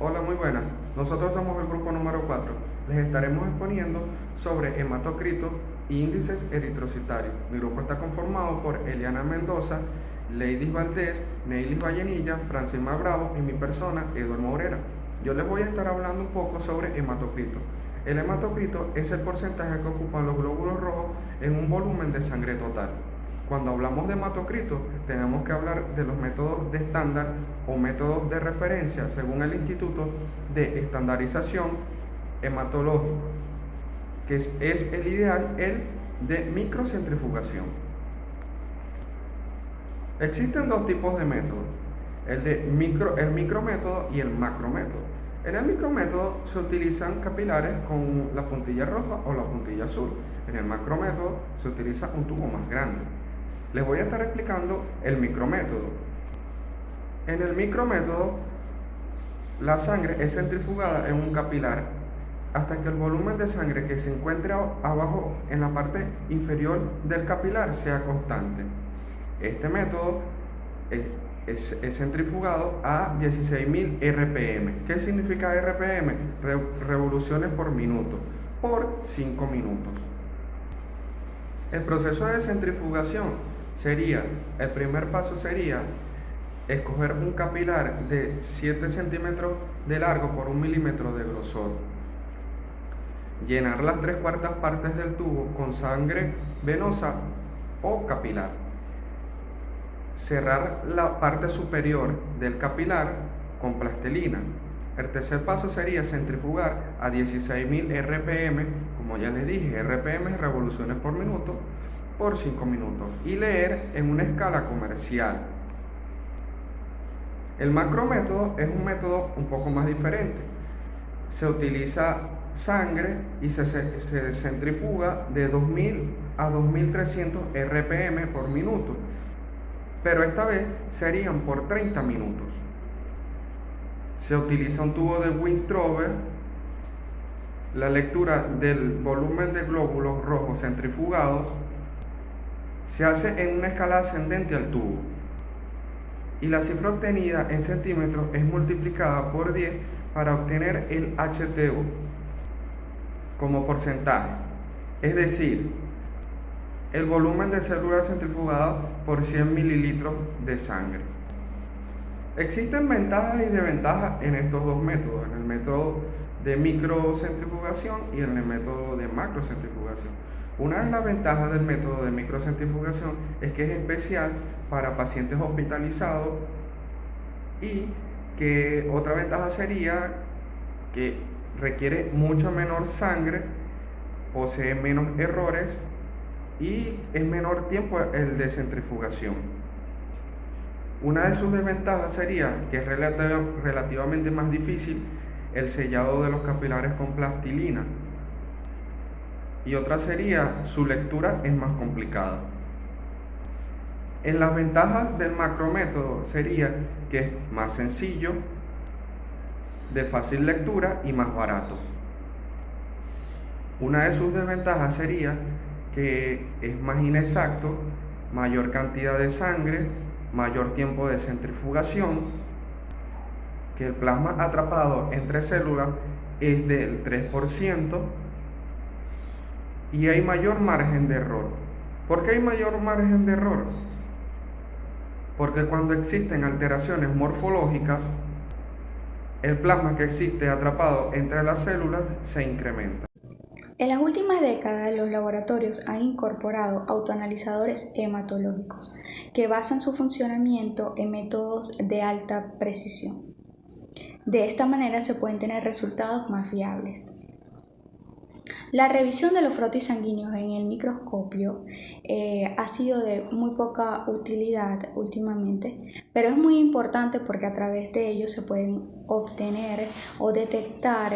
Hola, muy buenas. Nosotros somos el grupo número 4. Les estaremos exponiendo sobre hematocrito e índices eritrocitarios. Mi grupo está conformado por Eliana Mendoza, Leidis Valdés, Neilis Vallenilla, Francima Bravo y mi persona, Eduardo Moreira. Yo les voy a estar hablando un poco sobre hematocrito. El hematocrito es el porcentaje que ocupan los glóbulos rojos en un volumen de sangre total. Cuando hablamos de hematocrito, tenemos que hablar de los métodos de estándar o métodos de referencia según el Instituto de Estandarización Hematológico, que es el ideal, el de microcentrifugación. Existen dos tipos de métodos, el micrométodo y el macrométodo. En el micrométodo se utilizan capilares con la puntilla roja o la puntilla azul. En el macrométodo se utiliza un tubo más grande. Les voy a estar explicando el micrométodo. En el micrométodo, la sangre es centrifugada en un capilar hasta que el volumen de sangre que se encuentre abajo en la parte inferior del capilar sea constante. Este método es centrifugado a 16.000 RPM. ¿Qué significa RPM? Revoluciones por minuto, por 5 minutos. El proceso de centrifugación el primer paso sería escoger un capilar de 7 centímetros de largo por 1 milímetro de grosor. Llenar las 3/4 partes del tubo con sangre venosa o capilar. Cerrar la parte superior del capilar con plastilina. El tercer paso sería centrifugar a 16.000 RPM, como ya les dije, RPM es revoluciones por minuto, por 5 minutos, y leer en una escala comercial. El macrométodo es un método un poco más diferente. Se utiliza sangre y se centrifuga de 2000 a 2300 RPM por minuto, pero esta vez serían por 30 minutos. Se utiliza un tubo de Wiener. La lectura del volumen de glóbulos rojos centrifugados se hace en una escala ascendente al tubo, y la cifra obtenida en centímetros es multiplicada por 10 para obtener el HTU como porcentaje, es decir, el volumen de células centrifugadas por 100 mililitros de sangre. Existen ventajas y desventajas en estos dos métodos, en el método de microcentrifugación y en el método de macrocentrifugación. Una de las ventajas del método de microcentrifugación es que es especial para pacientes hospitalizados, y que otra ventaja sería que requiere mucha menor sangre, posee menos errores y es menor tiempo el de centrifugación. Una de sus desventajas sería que es relativamente más difícil el sellado de los capilares con plastilina, y otra sería su lectura es más complicada. En las ventajas del macrométodo sería que es más sencillo, de fácil lectura y más barato. Una de sus desventajas sería que es más inexacto, mayor cantidad de sangre, mayor tiempo de centrifugación, que el plasma atrapado entre células es del 3% y hay mayor margen de error. ¿Por qué hay mayor margen de error? Porque cuando existen alteraciones morfológicas, el plasma que existe atrapado entre las células se incrementa. En las últimas décadas, los laboratorios han incorporado autoanalizadores hematológicos que basan su funcionamiento en métodos de alta precisión. De esta manera se pueden tener resultados más fiables. La revisión de los frotis sanguíneos en el microscopio ha sido de muy poca utilidad últimamente, pero es muy importante porque a través de ellos se pueden obtener o detectar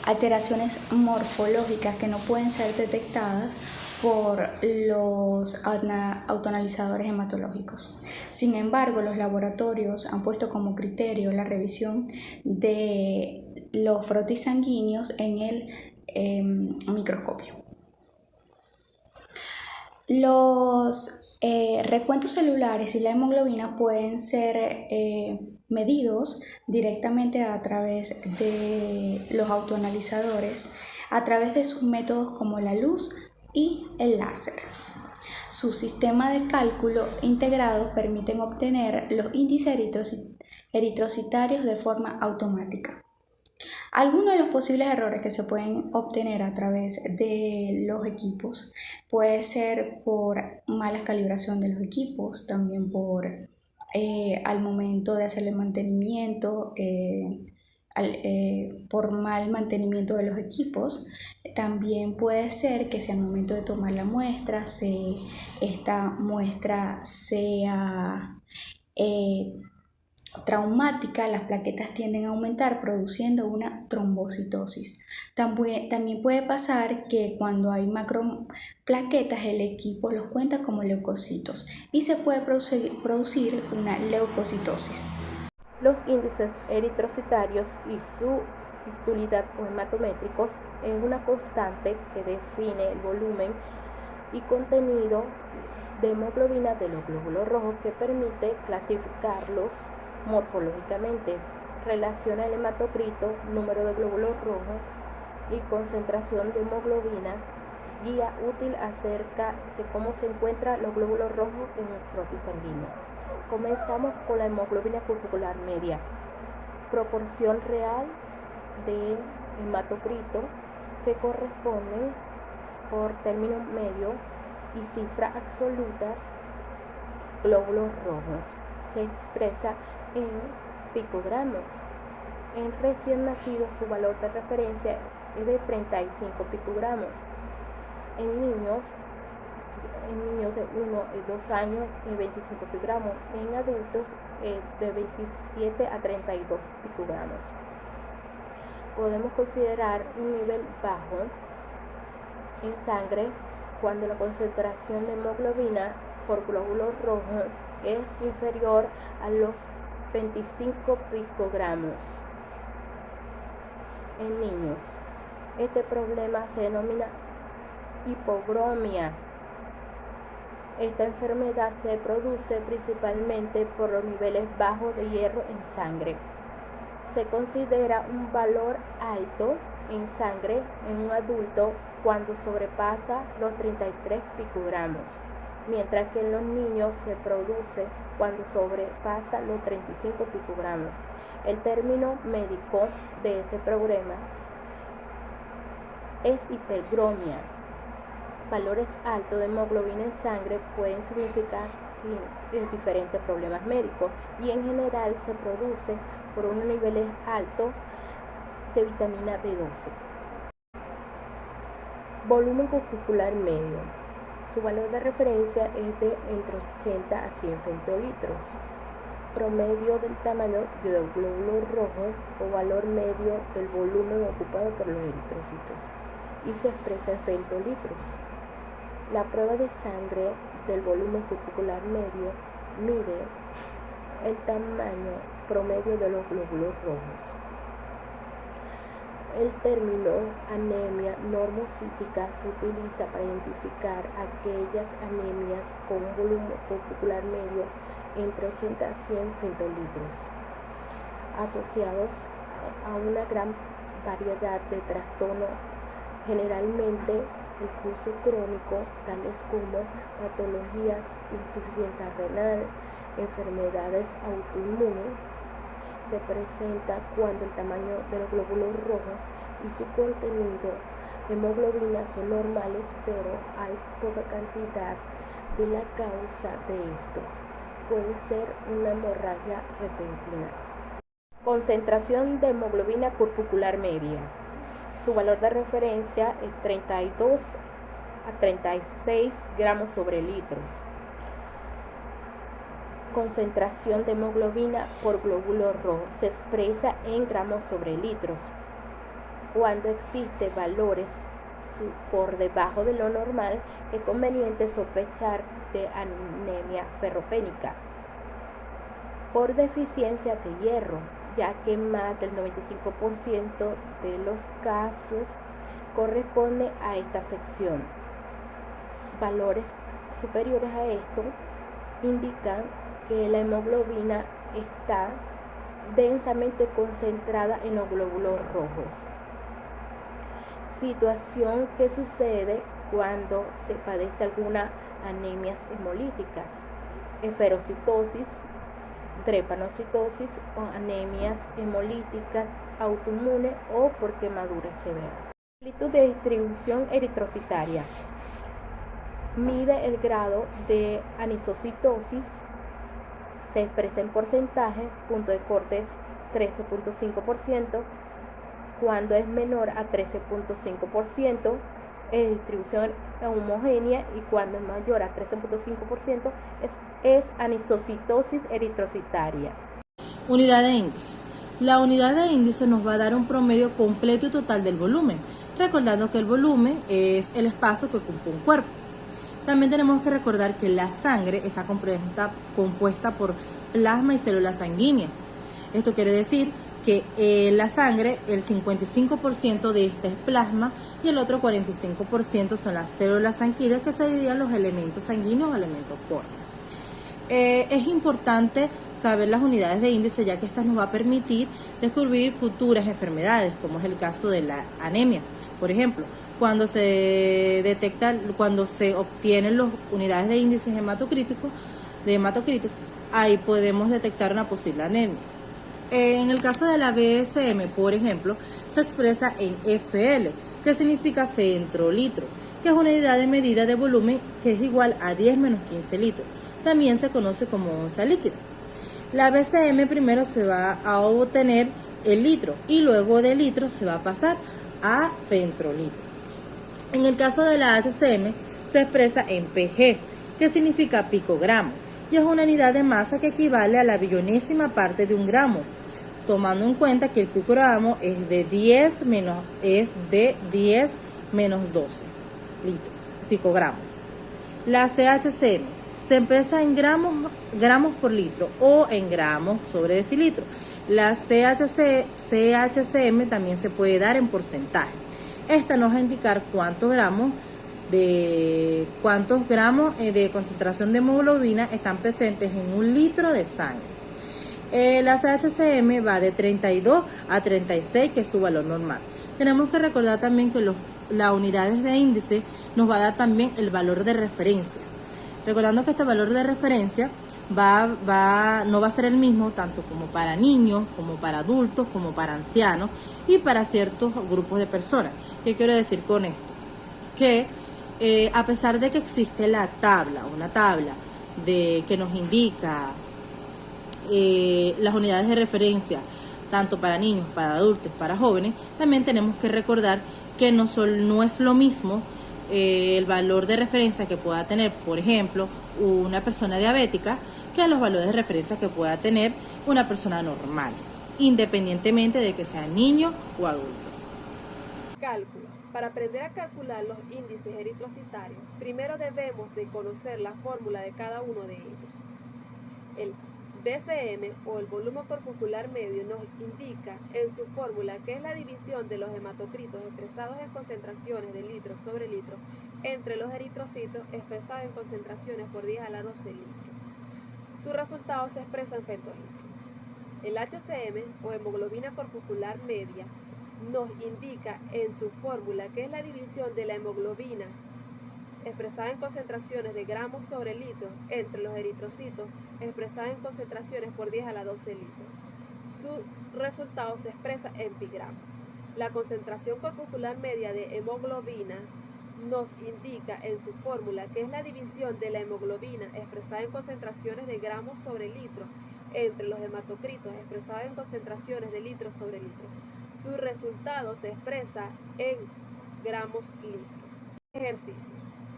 alteraciones morfológicas que no pueden ser detectadas por los autoanalizadores hematológicos. Sin embargo, los laboratorios han puesto como criterio la revisión de los frotis sanguíneos en el microscopio. Los Recuentos celulares y la hemoglobina pueden ser medidos directamente a través de los autoanalizadores, a través de sus métodos como la luz y el láser. Su sistema de cálculo integrado permiten obtener los índices eritrocitarios de forma automática. Algunos de los posibles errores que se pueden obtener a través de los equipos puede ser por mala calibración de los equipos, también por al momento de hacerle mantenimiento, por mal mantenimiento de los equipos. También puede ser que si al momento de tomar la muestra, esta muestra sea traumática, las plaquetas tienden a aumentar produciendo una trombocitosis. También puede pasar que cuando hay macroplaquetas el equipo los cuenta como leucocitos y se puede producir una leucocitosis. Los índices eritrocitarios y su utilidad o hematométricos es una constante que define el volumen y contenido de hemoglobina de los glóbulos rojos que permite clasificarlos morfológicamente. Relaciona el hematocrito, número de glóbulos rojos y concentración de hemoglobina, guía útil acerca de cómo se encuentran los glóbulos rojos en el frotis sanguíneo. Comenzamos con la hemoglobina corpuscular media, proporción real de hematocrito que corresponde por término medio y cifras absolutas glóbulos rojos. Se expresa en picogramos. En recién nacidos su valor de referencia es de 35 picogramos. En niños de 1 a 2 años 25 picogramos. En adultos de 27 a 32 picogramos. Podemos considerar un nivel bajo en sangre cuando la concentración de hemoglobina por glóbulos rojos es inferior a los 25 picogramos. En niños, este problema se denomina hipogromia. Esta enfermedad se produce principalmente por los niveles bajos de hierro en sangre. Se considera un valor alto en sangre en un adulto cuando sobrepasa los 33 picogramos, mientras que en los niños se produce cuando sobrepasa los 35 picogramos. El término médico de este problema es hipergromia. Valores altos de hemoglobina en sangre pueden significar diferentes problemas médicos y en general se produce por unos niveles altos de vitamina B12. Volumen corpuscular medio. Su valor de referencia es de entre 80 a 100 femtolitros. Promedio del tamaño de los glóbulos rojos o valor medio del volumen ocupado por los eritrocitos y se expresa en femtolitros. La prueba de sangre del volumen corpuscular medio mide el tamaño promedio de los glóbulos rojos. El término anemia normocítica se utiliza para identificar aquellas anemias con un volumen corpuscular medio entre 80 a 100 femtolitros, asociados a una gran variedad de trastornos, generalmente el curso crónico, tales como patologías, insuficiencia renal, enfermedades autoinmunes. Se presenta cuando el tamaño de los glóbulos rojos y su contenido de hemoglobina son normales, pero hay poca cantidad de la causa de esto. Puede ser una hemorragia repentina. Concentración de hemoglobina corpuscular media. Su valor de referencia es 32 a 36 gramos sobre litros. Concentración de hemoglobina por glóbulo rojo se expresa en gramos sobre litros. Cuando existen valores por debajo de lo normal, es conveniente sospechar de anemia ferropénica por deficiencia de hierro, ya que más del 95% de los casos corresponde a esta afección. Valores superiores a esto indican que la hemoglobina está densamente concentrada en los glóbulos rojos. Situación que sucede cuando se padece alguna anemias hemolíticas, esferocitosis, drepanocitosis o anemias hemolíticas autoinmunes o por quemadura severa. Amplitud de distribución eritrocitaria. Mide el grado de anisocitosis, se expresa en porcentaje, punto de corte 13.5%, cuando es menor a 13.5%, es distribución homogénea, y cuando es mayor a 13.5% es anisocitosis eritrocitaria. Unidad de índice. La unidad de índice nos va a dar un promedio completo y total del volumen, recordando que el volumen es el espacio que ocupa un cuerpo. También tenemos que recordar que la sangre está compuesta por plasma y células sanguíneas. Esto quiere decir que la sangre, el 55% de esta es plasma y el otro 45% son las células sanguíneas, que serían los elementos sanguíneos o elementos fórmicos. Es importante saber las unidades de índice, ya que estas nos va a permitir descubrir futuras enfermedades, como es el caso de la anemia. Por ejemplo, cuando se obtienen las unidades de índice hematocrítico, ahí podemos detectar una posible anemia. En el caso de la BSM, por ejemplo, se expresa en FL, que significa fentrolitro, que es una unidad de medida de volumen que es igual a 10 menos 15 litros. También se conoce como onza líquida. La BCM primero se va a obtener el litro y luego de litro se va a pasar a fentrolitro. En el caso de la HCM se expresa en PG, que significa picogramo, y es una unidad de masa que equivale a la billonésima parte de un gramo, tomando en cuenta que el picogramo es de 10 menos 12 litros, picogramo. La CHCM se expresa en gramos por litro o en gramos sobre decilitro. La CHCM también se puede dar en porcentaje. Esta nos va a indicar cuántos gramos de concentración de hemoglobina están presentes en un litro de sangre. La CHCM va de 32 a 36, que es su valor normal. Tenemos que recordar también que las unidades de índice nos va a dar también el valor de referencia. Recordando que este valor de referencia no va a ser el mismo tanto como para niños, como para adultos, como para ancianos y para ciertos grupos de personas. ¿Qué quiero decir con esto? Que a pesar de que existe una tabla que nos indica las unidades de referencia, tanto para niños, para adultos, para jóvenes, también tenemos que recordar que no es lo mismo el valor de referencia que pueda tener, por ejemplo, una persona diabética, que los valores de referencia que pueda tener una persona normal, independientemente de que sea niño o adulto. Cálculo. Para aprender a calcular los índices eritrocitarios, primero debemos de conocer la fórmula de cada uno de ellos. El BCM o el volumen corpuscular medio nos indica en su fórmula que es la división de los hematocritos expresados en concentraciones de litros sobre litros entre los eritrocitos expresados en concentraciones por 10 a la 12 litros. Su resultado se expresa en femtolitros. El HCM o hemoglobina corpuscular media nos indica en su fórmula que es la división de la hemoglobina expresada en concentraciones de gramos sobre litros entre los eritrocitos expresada en concentraciones por 10 a la 12 litros. Su resultado se expresa en pigramos. La concentración corpuscular media de hemoglobina nos indica en su fórmula que es la división de la hemoglobina expresada en concentraciones de gramos sobre litros entre los hematocritos expresados en concentraciones de litros sobre litros. Su resultado se expresa en gramos litros. Ejercicio.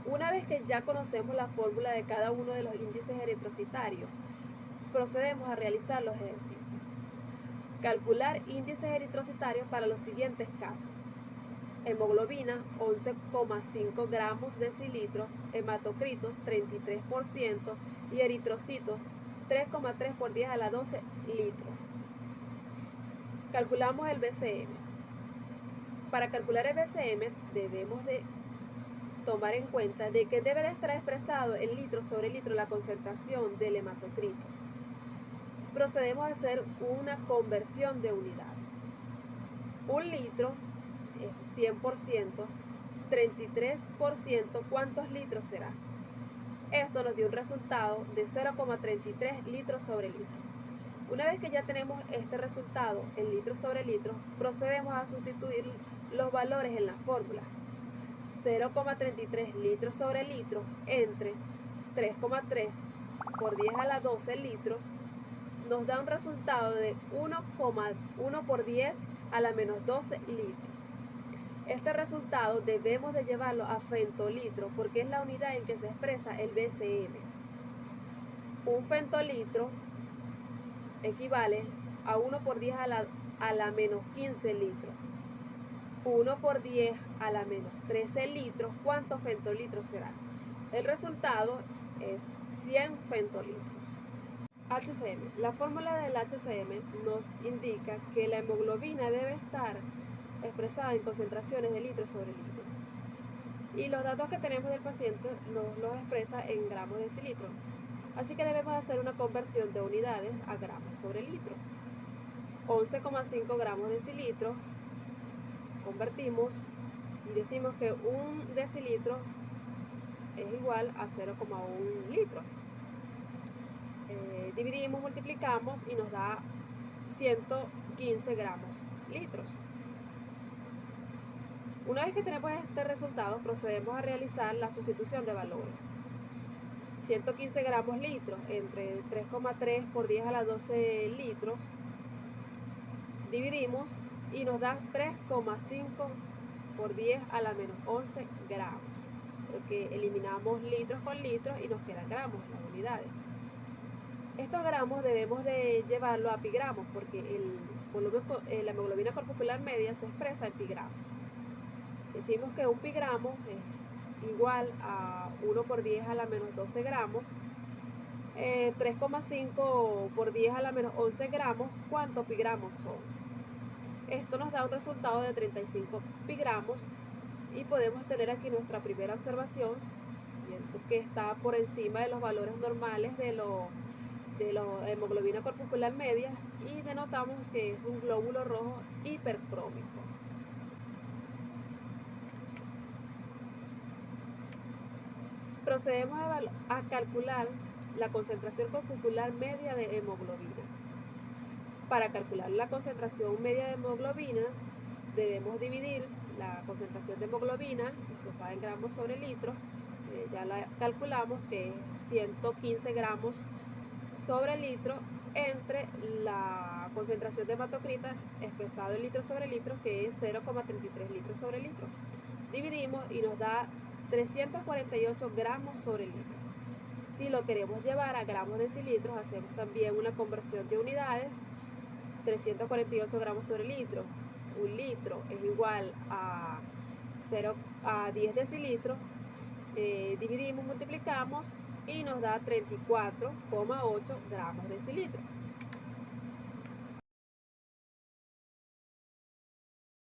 Una vez que ya conocemos la fórmula de cada uno de los índices eritrocitarios, procedemos a realizar los ejercicios. Calcular índices eritrocitarios para los siguientes casos. Hemoglobina 11,5 gramos decilitro, hematocritos 33% y eritrocitos 3,3 por 10 a la 12 litros. Calculamos el BCM. Para calcular el BCM debemos de tomar en cuenta de que debe de estar expresado en litros sobre litro la concentración del hematocrito. Procedemos a hacer una conversión de unidades. Un litro es 100%, 33%, ¿cuántos litros será? Esto nos dio un resultado de 0,33 litros sobre litro. Una vez que ya tenemos este resultado en litros sobre litros, procedemos a sustituir los valores en la fórmula. 0,33 litros sobre litro entre 3,3 por 10 a la 12 litros nos da un resultado de 1,1 por 10 a la menos 12 litros. Este resultado debemos de llevarlo a femtolitro porque es la unidad en que se expresa el BCM. Un femtolitro equivale a 1 por 10 a la menos 15 litros. 1 por 10 a la menos 13 litros, ¿cuántos femtolitros serán? El resultado es 100 femtolitros. HCM. La fórmula del HCM nos indica que la hemoglobina debe estar expresada en concentraciones de litro sobre litro. Y los datos que tenemos del paciente nos los expresa en gramos de decilitro. Así que debemos hacer una conversión de unidades a gramos sobre litro. 11,5 gramos de decilitros. Convertimos y decimos que un decilitro es igual a 0,1 litro. Dividimos, multiplicamos y nos da 115 gramos litros. Una vez que tenemos este resultado, procedemos a realizar la sustitución de valores. 115 gramos litros entre 3,3 por 10 a la 12 litros. Dividimos y nos da 3,5 por 10 a la menos 11 gramos. Porque eliminamos litros con litros y nos quedan gramos, las unidades. Estos gramos debemos de llevarlo a pigramos porque la hemoglobina corpuscular media se expresa en pigramos. Decimos que un pigramo es igual a 1 por 10 a la menos 12 gramos. 3,5 por 10 a la menos 11 gramos, ¿cuántos pigramos son? Esto nos da un resultado de 35 pigramos y podemos tener aquí nuestra primera observación, viendo que está por encima de los valores normales de la hemoglobina corpuscular media y denotamos que es un glóbulo rojo hipercrómico. Procedemos a calcular la concentración corpuscular media de hemoglobina. Para calcular la concentración media de hemoglobina, debemos dividir la concentración de hemoglobina, expresada en gramos sobre litro, ya la calculamos que es 115 gramos sobre litro, entre la concentración de hematocritas expresado en litros sobre litro, que es 0,33 litros sobre litro. Dividimos y nos da 348 gramos sobre litro. Si lo queremos llevar a gramos decilitros, hacemos también una conversión de unidades. 348 gramos sobre litro. Un litro es igual a 10 decilitros. Dividimos, multiplicamos y nos da 34,8 gramos decilitro.